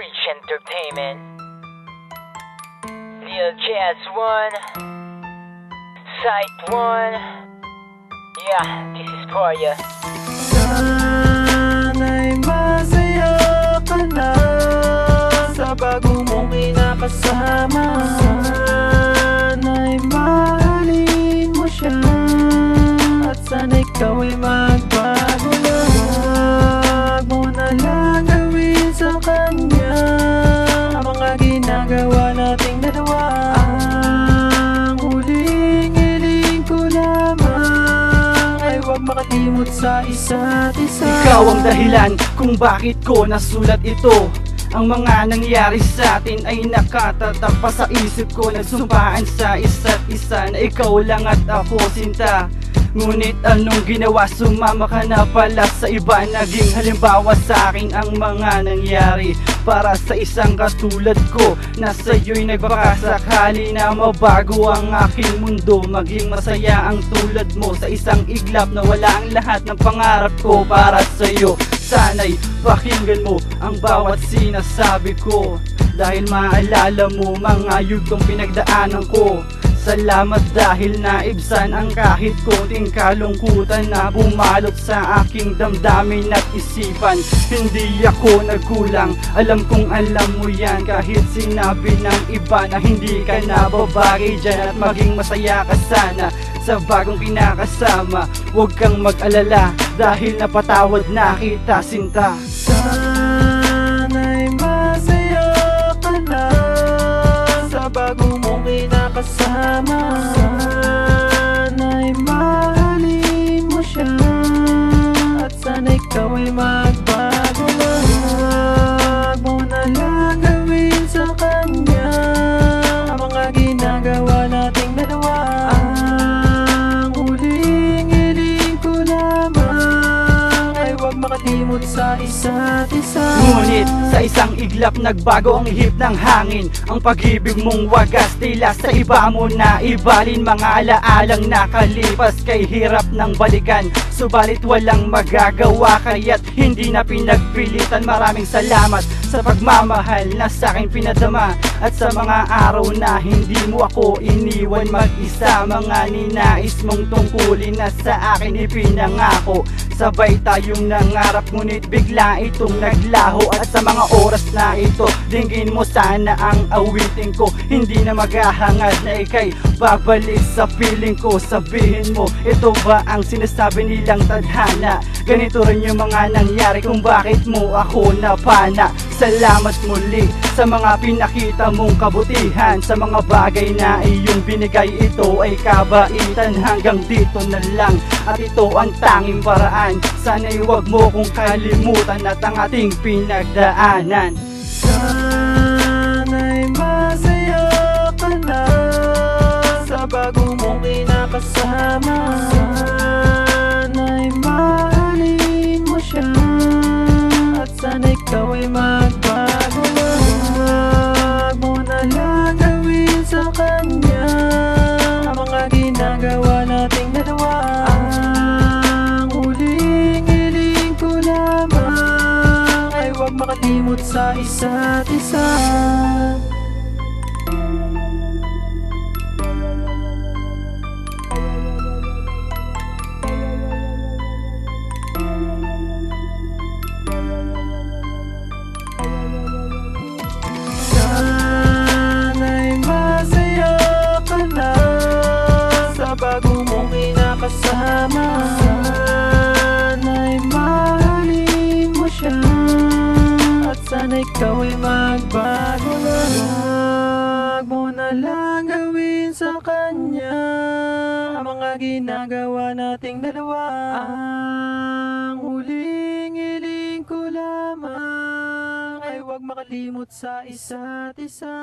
Rich Entertainment, Lil Jazz 1, Site 1. Yeah, this is for ya. Sana'y masaya ka na sa bago mong kinakasama. Sana'y mahalin mo siya at sana ikaw ay magbago na. Huwag mo na lang gawin sa kanya ang mga ginagawa nating dalawa. Ang huling hiling ko lamang ay huwag makalimot sa isa't isa. Ikaw ang dahilan kung bakit ko nasulat ito. Ang mga nangyari sa atin ay nakatatak pa sa isip ko. Nagsumpaan sa isa't isa na ikaw lang at ako sinta. Ngunit anong ginawa? Sumama ka na pala sa iba. Naging halimbawa sa akin ang mga nangyari para sa isang katulad ko na sa'yo'y nagbakasakali na mabago ang aking mundo. Maging masaya ang tulad mo sa isang iglap na wala ang lahat ng pangarap ko para sa'yo. Sana'y pakinggan mo ang bawat sinasabi ko, dahil maalala mo mga yugtong pinagdaanan ko. Salamat dahil naibsan ang kahit konting kalungkutan na bumalot sa aking damdamin at isipan. Hindi ako nagkulang, alam kong alam mo yan. Kahit sinabi ng iba na hindi ka nababagay dyan, at maging masaya ka sana sa bagong kinakasama. Huwag kang mag-alala dahil napatawad na kita, sinta. Sana'y masaya ka na sa bago mong kinakasama. Sana'y mahalin mo siya at sana ikaw ay magbago na. Huwag mo na lang gawin sa kanya ang mga ginagawa nating dalawa. Ang huling hiling ko lamang ay huwag makalimot sa isa't isa. Ngunit sa isang iglap nagbago ang ihip ng hangin. Ang pag-ibig mong wagas tila sa iba mo na ibalin. Mga alaalang nakalipas kay hirap ng balikan, subalit walang magagawa kaya't hindi na pinagpilitan. Maraming salamat sa pagmamahal na sa'kin pinadama, at sa mga araw na hindi mo ako iniwan mag-isa. Mga ninais mong tungkulin na sa akin ipinangako, sabay tayong nangarap ngunit bigla itong naglaho. At sa mga oras na ito, dinggin mo sana ang awitin ko. Hindi na maghahangad na ika'y babalik sa piling ko. Sabihin mo, ito ba ang sinasabi nilang tadhana? Ganito rin yung mga nangyari kung bakit mo ako napana. Salamat muli sa mga pinakita mong kabutihan, sa mga bagay na iyong binigay. Ito ay kabaitan, hanggang dito na lang at ito ang tanging paraan. Sana'y huwag mo kong kalimutan at ang ating pinagdaanan. Sana'y masaya ka na sa bago mong kinakasama. Sana'y mahalin mo siya at sana ikaw ay magbago na. Huwag mo na lang gawin sa kanya ang mga ginagawa nating dalawa. Ang huling hiling ko lamang ay huwag makalimot sa isa't isa. Sana'y masaya ka na sa bago mong kinakasama. Sana'y mahalin mo siya at sana ikaw ay magbago na. Huwag mo na lang gawin sa kanya ang mga ginagawa nating dalawa. Ang huling hiling ko lamang ay huwag makalimot sa isa't isa.